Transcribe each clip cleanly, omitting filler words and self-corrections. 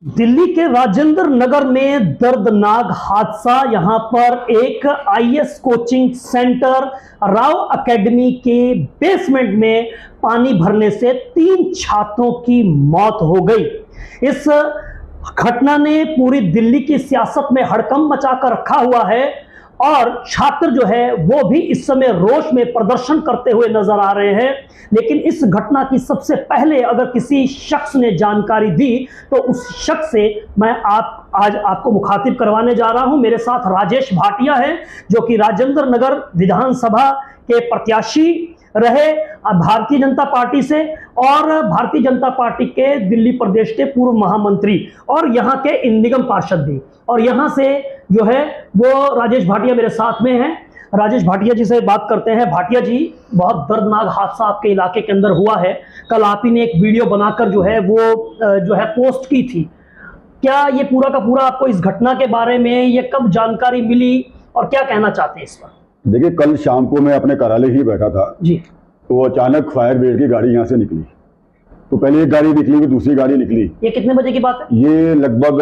दिल्ली के राजेंद्र नगर में दर्दनाक हादसा। यहां पर एक IAS coaching centre Rao academy के बेसमेंट में पानी भरने से 3 छात्रों की मौत हो गई। इस घटना ने पूरी दिल्ली की सियासत में हड़कंप मचाकर रखा हुआ है और छात्र जो है वो भी इस समय रोष में प्रदर्शन करते हुए नजर आ रहे हैं। लेकिन इस घटना की सबसे पहले अगर किसी शख्स ने जानकारी दी तो उस शख्स से मैं आज आपको मुखातिब करवाने जा रहा हूं। मेरे साथ राजेश भाटिया है जो कि राजेंद्र नगर विधानसभा के प्रत्याशी रहे भारतीय जनता पार्टी से और भारतीय जनता पार्टी के दिल्ली प्रदेश के पूर्व महामंत्री और यहाँ के निगम पार्षद भी। और यहाँ से जो है वो राजेश भाटिया मेरे साथ में हैं। राजेश भाटिया जी से बात करते हैं। भाटिया जी, बहुत दर्दनाक हादसा आपके इलाके के अंदर हुआ है। कल आप ही ने एक वीडियो बनाकर जो है वो पोस्ट की थी। क्या ये पूरा का पूरा आपको इस घटना के बारे में ये कब जानकारी मिली और क्या कहना चाहते हैं इस पर? देखिए, कल शाम को मैं अपने कार्यालय ही बैठा था जी, तो अचानक फायर ब्रिगेड की गाड़ी यहाँ से निकली। तो पहले एक गाड़ी निकली, फिर दूसरी गाड़ी निकली। ये कितने बजे की बात है? ये लगभग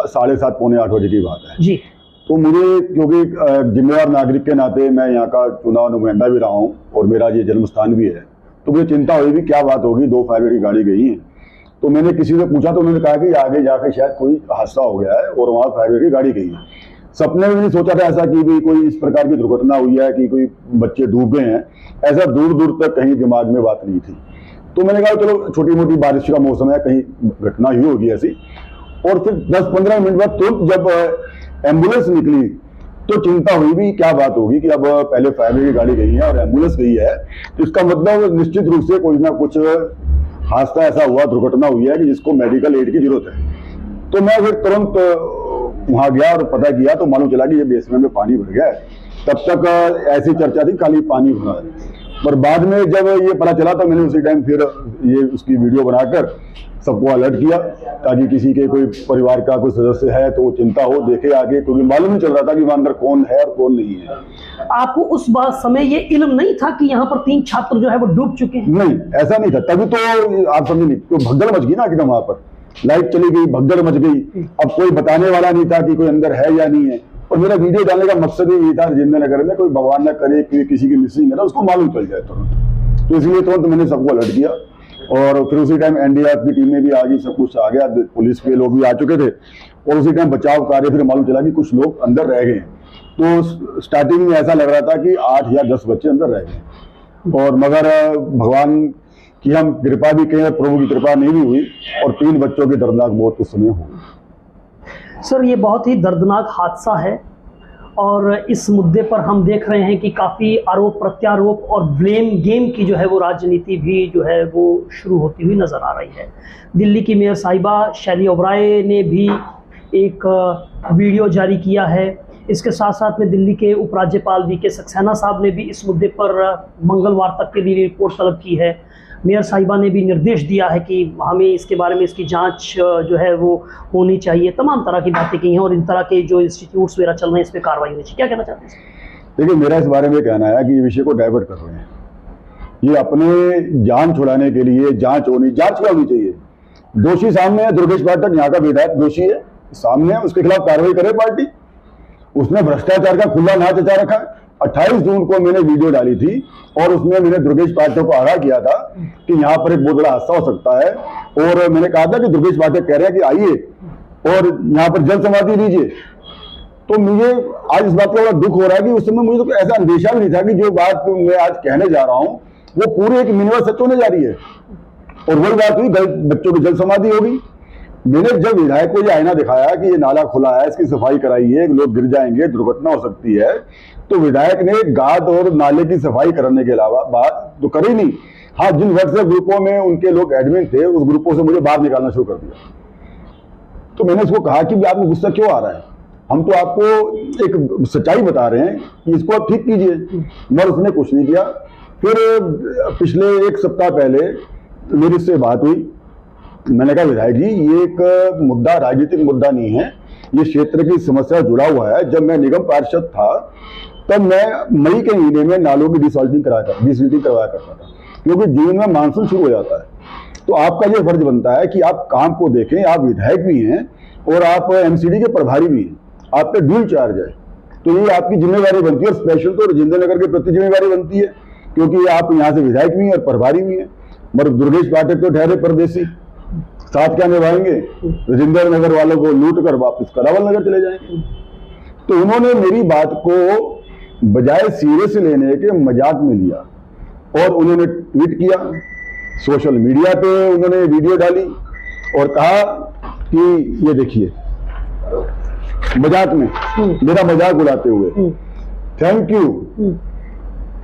7:30 पौने 8 बजे की बात है जी। तो मुझे, क्योंकि जिम्मेदार नागरिक के नाते मैं यहाँ का चुनाव नुमाइंदा भी रहा हूँ और मेरा ये जन्म स्थान भी है, तो मुझे चिंता हुई भी क्या बात होगी, 2 फायर ब्रिगेड की गाड़ी गई है। तो मैंने किसी से पूछा तो उन्होंने कहा कि आगे जाके शायद कोई हादसा हो गया है और वहाँ फायर ब्रिगेड की गाड़ी गई है। सपने में नहीं सोचा था ऐसा कि भी कोई इस प्रकार की दुर्घटना हुई है कि कोई बच्चे डूब गए हैं, ऐसा दूर दूर तक कहीं दिमाग में बात नहीं थी। तो मैंने कहा चलो छोटी मोटी बारिश का मौसम है, कहीं घटना ही होगी ऐसी। और फिर 10-15 मिनट बाद तुरंत जब एम्बुलेंस निकली तो चिंता हुई भी क्या बात होगी कि अब पहले फायर ब्रिगेड की गाड़ी गई है और एम्बुलेंस गई है, तो इसका मतलब निश्चित रूप से कोई ना कुछ हादसा ऐसा हुआ, दुर्घटना हुई है कि जिसको मेडिकल एड की जरूरत है। तो मैं फिर तुरंत वहां गया और पता किया तो मालूम चला कि ये बेसमेंट में पानी भर गया है। तब तक ऐसी चर्चा थी खाली पानी भरा है, पर बाद में जब ये पता चला तो मैंने उसी टाइम फिर ये उसकी वीडियो बनाकर सबको अलर्ट किया ताकि किसी के कोई परिवार का कोई सदस्य है तो वो चिंता हो, देखे आगे, क्योंकि मालूम नहीं चल रहा था कि वहां अंदर कौन है और कौन नहीं है। आपको उस बात समय ये इल्म नहीं था कि यहाँ पर 3 छात्र जो है वो डूब चुके हैं? नहीं, ऐसा नहीं था। तभी तो आप समझे नहीं, तो भगदड़ मच गई ना एकदम, वहां पर लाइट चली गई, भगदड़ मच गई। अब कोई बताने वाला नहीं था कि कोई अंदर है या नहीं है। और मेरा वीडियो डालने का मकसद ही यही था राजेंद्र नगर में कोई भगवान न करे कि किसी की मिसिंग है ना उसको मालूम चल जाए तुरंत। तो इसलिए तुरंत मैंने सबको अलर्ट किया और फिर उसी टाइम एनडीआरएफ की टीमें भी आ गई, सब कुछ आ गया, पुलिस के लोग भी आ चुके थे और उसी टाइम बचाव कार्य फिर मालूम चला कि कुछ लोग अंदर रह गए। तो स्टार्टिंग में ऐसा लग रहा था कि 8 या 10 बच्चे अंदर रह गए और मगर भगवान कि हम कृपा भी कहें, प्रभु की कृपा नहीं भी हुई और 3 बच्चों की दर्दनाक मौत उस समय हुई। सर, ये बहुत ही दर्दनाक हादसा है और इस मुद्दे पर हम देख रहे हैं कि काफ़ी आरोप प्रत्यारोप और ब्लेम गेम की जो है वो राजनीति भी जो है वो शुरू होती हुई नज़र आ रही है। दिल्ली की मेयर साहिबा शैली ओबराय ने भी एक वीडियो जारी किया है। इसके साथ साथ में दिल्ली के उपराज्यपाल वी के सक्सेना साहब ने भी इस मुद्दे पर मंगलवार तक के लिए रिपोर्ट तलब की है। मेयर साहिबा ने भी निर्देश दिया है कि हमें इसके बारे में इसकी जांच जो है वो होनी चाहिए। तमाम तरह की बातें की हैं और इन तरह के जो इंस्टीट्यूट्स वगैरह चल रहे हैं इस पर कार्रवाई होनी चाहिए। क्या कहना चाहते हैं? देखिए, मेरा इस बारे में कहना है कि ये विषय को डाइवर्ट कर रहे हैं। ये अपने जान छुड़ाने के लिए जांच क्या होनी चाहिए? दोषी सामने है, दुर्गेश पाठक यहाँ का विधायक दोषी है, सामने है, उसके खिलाफ कार्रवाई करे पार्टी। उसने भ्रष्टाचार का खुला नाच रचा रखा है। 28 जून को मैंने वीडियो डाली थी और उसमें मैंने दुर्गेश पाठक को आगाह किया था कि यहाँ पर एक बहुत बड़ा हादसा हो सकता है और मैंने कहा था कि दुर्गेश पाठक कह रहे हैं कि आइए और यहाँ पर जल समाधि लीजिए। तो मुझे आज इस बात का बड़ा दुख हो रहा है कि उस समय मुझे तो ऐसा अंदेशा भी नहीं था कि जो बात मैं आज कहने जा रहा हूँ वो पूरी एक मिनिमल सच होने जा रही है। और वही बात हुई, बच्चों की जल समाधि होगी। मैंने जब विधायक को ये आईना दिखाया कि ये नाला खुला है, इसकी सफाई कराइए, लोग गिर जाएंगे, दुर्घटना हो सकती है, तो विधायक ने गाद और नाले की सफाई करने के अलावा बात तो करी नहीं। हाँ, जिन व्हाट्सएप ग्रुपों में उनके लोग एडमिन थे उस ग्रुपों से मुझे बाहर निकालना शुरू कर दिया। तो मैंने उसको कहा कि आपको गुस्सा क्यों आ रहा है, हम तो आपको एक सच्चाई बता रहे हैं कि इसको आप ठीक कीजिए, मगर उसने कुछ नहीं किया। फिर पिछले 1 सप्ताह पहले मेरी उससे बात हुई। मैंने कहा विधायक जी, ये एक मुद्दा राजनीतिक मुद्दा नहीं है, ये क्षेत्र की समस्या जुड़ा हुआ है। जब मैं निगम पार्षद था तब मैं मई के महीने में नालों की डिसॉल्टिंग करवाया करता था, क्योंकि जून में मानसून शुरू हो जाता है तो आपका ये फर्ज बनता है कि आप काम को देखें। आप विधायक भी हैं और आप एमसीडी के प्रभारी भी हैं, आप पे ड्यूल चार्ज है, तो ये आपकी जिम्मेवारी बनती है। और स्पेशल तो राजेंद्र नगर के प्रति जिम्मेवारी बनती है, क्योंकि आप यहाँ से विधायक भी हैं और प्रभारी भी हैं। मगर दुर्गेश पाठक तो ठहरे परदेसी, साथ क्या निभाएंगे? राजेंद्र नगर वालों को लूट कर वापस करावल नगर चले जाएंगे। तो उन्होंने मेरी बात को बजाय सीरियस लेने के मजाक में लिया और उन्होंने ट्वीट किया, सोशल मीडिया पे उन्होंने वीडियो डाली और कहा कि ये देखिए, मजाक में मेरा मजाक उड़ाते हुए, थैंक यू।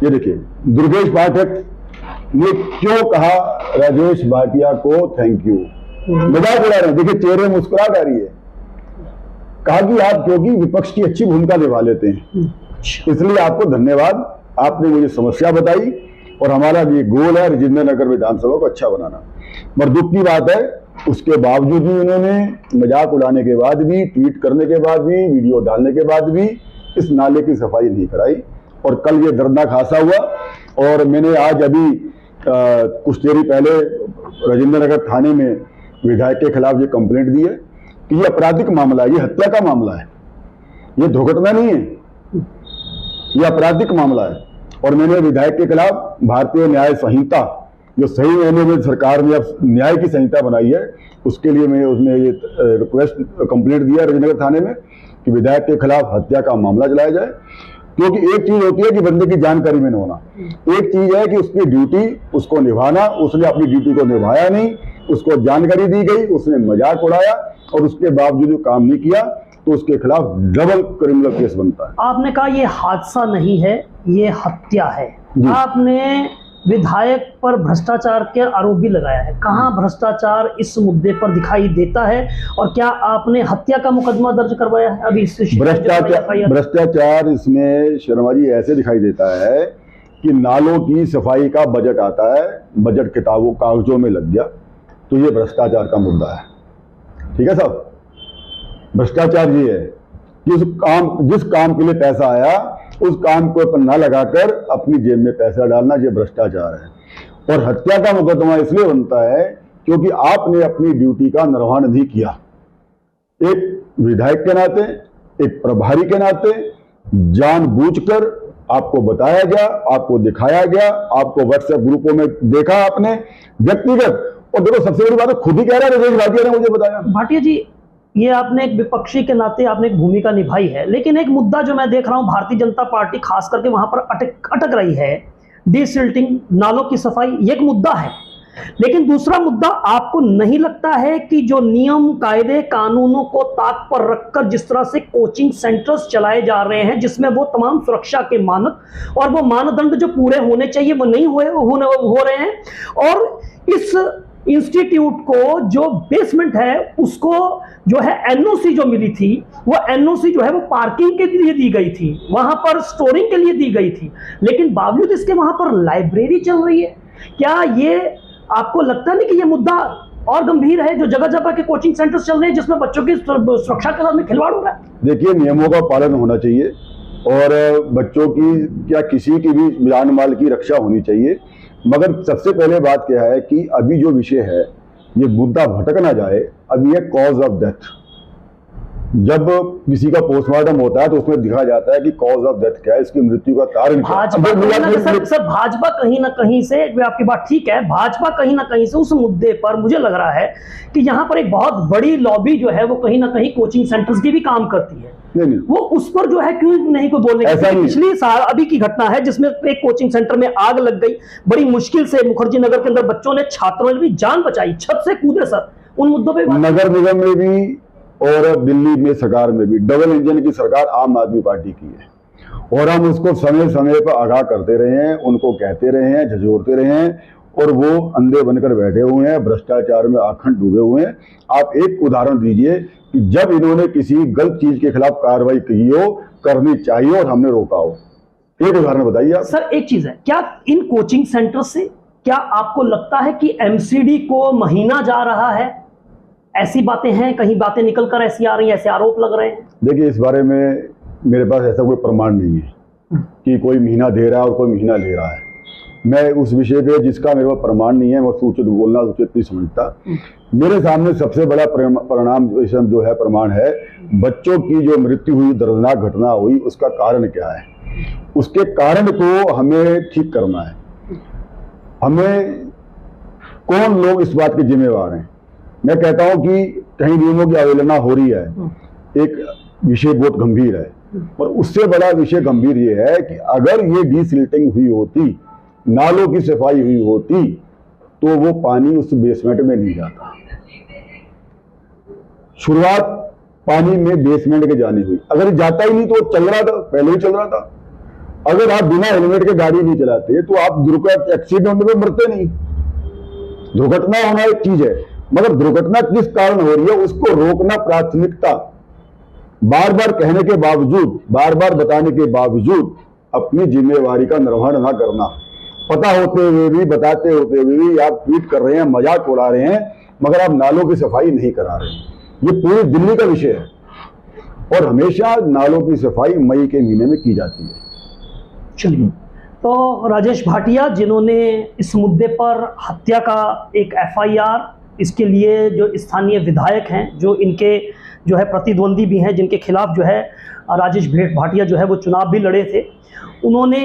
ये देखिए दुर्गेश पाठक ने क्यों कहा राजेश भाटिया को थैंक यू, मजाक उड़ा रहे हैं। देखिए चेहरे मुस्कुराहट आ रही है। कहा कि आप क्योंकि विपक्ष की अच्छी भूमिका निभा लेते हैं, इसलिए आपको धन्यवाद, आपने मुझे समस्या बताई और हमारा ये गोल है राजेंद्र नगर विधानसभा को अच्छा बनाना। मगर दुख की बात है, उसके बावजूद भी उन्होंने मजाक उड़ाने के बाद भी, ट्वीट करने के बाद भी, वीडियो डालने के बाद भी इस नाले की सफाई नहीं कराई। और कल ये दर्दनाक हादसा हुआ और मैंने आज अभी कुछ देर पहले राजेंद्र नगर थाने में विधायक के खिलाफ ये कंप्लेंट दी है कि ये आपराधिक मामला है, ये हत्या का मामला है, ये दुर्घटना नहीं है, ये आपराधिक मामला है। और मैंने विधायक के खिलाफ भारतीय न्याय संहिता, जो सही मायने में सरकार ने अब न्याय की संहिता बनाई है, उसके लिए मैं उसमें ये रिक्वेस्ट कंप्लेंट दिया राजेंद्र नगर थाने में कि विधायक के खिलाफ हत्या का मामला चलाया जाए। क्योंकि एक चीज होती है कि बंदे की जानकारी में न होना, एक चीज है कि उसकी ड्यूटी उसको निभाना, उसने अपनी ड्यूटी को निभाया नहीं, उसको जानकारी दी गई, उसने मजाक उड़ाया और उसके बावजूद काम नहीं किया, तो उसके खिलाफ डबल क्रिमिनल केस बनता है। आपने कहा ये हादसा नहीं है, ये हत्या है। आपने विधायक पर भ्रष्टाचार के आरोप भी लगाया है। कहाँ भ्रष्टाचार इस मुद्दे पर दिखाई देता है और क्या आपने हत्या का मुकदमा दर्ज करवाया है अभी? भ्रष्टाचार इसमें शर्मा जी ऐसे दिखाई देता है कि नालों की सफाई का बजट आता है, बजट किताबों कागजों में लग गया, तो ये भ्रष्टाचार का मुद्दा है। ठीक है साहब, भ्रष्टाचार ये है कि जिस काम के लिए पैसा आया उस काम को पन्ना लगाकर अपनी जेब में पैसा डालना, ये भ्रष्टाचार है। और हत्या का मुकदमा इसलिए बनता है क्योंकि आपने अपनी ड्यूटी का निर्वहन नहीं किया। एक विधायक के नाते, एक प्रभारी के नाते जानबूझकर आपको बताया गया, आपको दिखाया गया, आपको व्हाट्सएप ग्रुपों में देखा आपने व्यक्तिगत। और देखो सबसे बड़ी बात है, खुद ही कह रहा है राजेश भाटिया ने मुझे बताया। भाटिया जी, ये आपने एक विपक्षी के नाते आपने एक भूमिका निभाई है, लेकिन एक मुद्दा जो मैं देख रहा हूं, भारतीय जनता पार्टी खास करके वहां पर अटक रही है, डिसिल्टिंग, नालों की सफाई, ये एक मुद्दा है। लेकिन दूसरा मुद्दा, आपको नहीं लगता है कि जो नियम कायदे कानूनों को ताक पर रखकर जिस तरह से कोचिंग सेंटर्स चलाए जा रहे हैं, जिसमें वो तमाम सुरक्षा के मानक और वो मानदंड जो पूरे होने चाहिए वो नहीं हो रहे हैं, और इस इंस्टीट्यूट को जो बेसमेंट है उसको जो है एनओसी जो मिली थी, वो एनओसी जो है वो पार्किंग के लिए दी गई थी, वहां पर स्टोरिंग के लिए दी गई थी, लेकिन बावजूद इसके वहां पर लाइब्रेरी चल रही है। क्या ये आपको लगता नहीं कि ये मुद्दा और गंभीर है, जो जगह जगह के कोचिंग सेंटर्स चल रहे हैं जिसमें बच्चों की सुरक्षा के साथ में खिलवाड़ हो रहा है? देखिए, नियमों का पालन होना चाहिए और बच्चों की या किसी की भी जान माल की रक्षा होनी चाहिए। मगर सबसे पहले बात क्या है कि अभी जो विषय है, ये मुद्दा भटक ना जाए। अभी है कॉज ऑफ डेथ। जब किसी का पोस्टमार्टम होता है तो उसमें दिखा जाता है कि कॉज ऑफ डेथ क्या है, इसकी मृत्यु का कारण क्या है। सर भाजपा कहीं ना कहीं से, आपकी बात ठीक है, भाजपा कहीं ना कहीं से उस मुद्दे पर मुझे लग रहा है कि यहाँ पर एक बहुत बड़ी लॉबी जो है वो कहीं ना कहीं कोचिंग सेंटर्स की भी काम करती है। नहीं। वो उस पर जो है क्यों नहीं को बोलने की? पिछली साल अभी की घटना है जिसमें एक कोचिंग सेंटर में आग लग गई, बड़ी मुश्किल से मुखर्जी नगर के अंदर बच्चों ने, छात्रों ने भी जान बचाई, छत से कूदे। सर उन मुद्दों पे नगर निगम में भी और दिल्ली में सरकार में भी डबल इंजन की सरकार आम आदमी पार्टी की है, और हम उसको समय समय पर आगाह करते रहे हैं, उनको कहते रहे हैं, झंझोड़ते रहे हैं, और वो अंधे बनकर बैठे हुए हैं, भ्रष्टाचार में आखंड डूबे हुए हैं। आप एक उदाहरण दीजिए कि जब इन्होंने किसी गलत चीज के खिलाफ कार्रवाई की हो, करनी चाहिए और हमने रोका हो, एक उदाहरण बताइए आप। सर एक चीज है, क्या इन कोचिंग सेंटर से क्या आपको लगता है कि एमसीडी को महीना जा रहा है? ऐसी बातें हैं, कहीं बातें निकल कर ऐसी आ रही हैं, ऐसे आरोप लग रहे हैं। देखिए, इस बारे में मेरे पास ऐसा कोई प्रमाण नहीं है कि कोई महीना दे रहा है और कोई महीना ले रहा है। मैं उस विषय पे जिसका मेरे पास प्रमाण नहीं है मैं उचित बोलना उचित नहीं समझता। मेरे सामने सबसे बड़ा परिणाम जो है प्रमाण है, बच्चों की जो मृत्यु हुई, दर्दनाक घटना हुई, उसका कारण क्या है, उसके कारण को हमें ठीक करना है। हमें कौन लोग इस बात के जिम्मेवार हैं। मैं कहता हूं कि कहीं नियमों की अवहेलना हो रही है, एक विषय बहुत गंभीर है, और उससे बड़ा विषय गंभीर ये है कि अगर ये डीसिल्टिंग हुई होती, नालों की सफाई हुई होती, तो वो पानी उस बेसमेंट में नहीं जाता। शुरुआत पानी में बेसमेंट के जाने हुई, अगर जाता ही नहीं तो चल रहा था, पहले ही चल रहा था। अगर आप बिना हेलमेट के गाड़ी नहीं चलाते तो आप दुर्घटना एक्सीडेंट में मरते नहीं। दुर्घटना होना एक चीज है, मगर दुर्घटना किस कारण हो रही है उसको रोकना प्राथमिकता। बार बार कहने के बावजूद, बार बार बताने के बावजूद अपनी जिम्मेवारी का निर्वहन ना करना, पता होते हुए भी, बताते होते हुए भी आप ट्वीट कर रहे हैं, मजाक उड़ा रहे हैं, मगर आप नालों की सफाई नहीं करा रहे हैं। ये पूरी दिल्ली का विषय है, और हमेशा नालों की सफाई मई के महीने में की जाती है। चलिए, तो राजेश भाटिया जिन्होंने इस मुद्दे पर हत्या का एक FIR, इसके लिए जो स्थानीय विधायक हैं, जो इनके जो है प्रतिद्वंदी भी हैं, जिनके खिलाफ जो है राजेश भाटिया जो है वो चुनाव भी लड़े थे, उन्होंने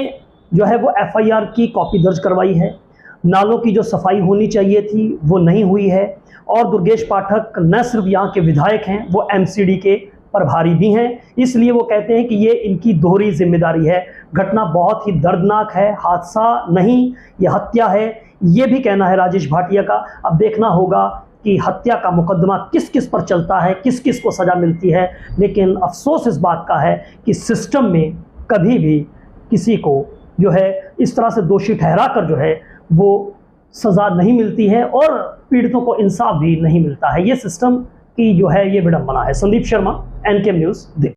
जो है वो FIR की कॉपी दर्ज करवाई है। नालों की जो सफाई होनी चाहिए थी वो नहीं हुई है, और दुर्गेश पाठक न सिर्फ यहाँ के विधायक हैं, वो MCD के प्रभारी भी हैं। इसलिए वो कहते हैं कि ये इनकी दोहरी जिम्मेदारी है। घटना बहुत ही दर्दनाक है, हादसा नहीं, ये हत्या है, ये भी कहना है राजेश भाटिया का। अब देखना होगा कि हत्या का मुकदमा किस किस पर चलता है, किस किस को सज़ा मिलती है। लेकिन अफसोस इस बात का है कि सिस्टम में कभी भी किसी को जो है इस तरह से दोषी ठहरा कर जो है वो सज़ा नहीं मिलती है, और पीड़ितों को इंसाफ भी नहीं मिलता है। ये सिस्टम की जो है ये विडंबना है। Sandeep Sharma, NKM news.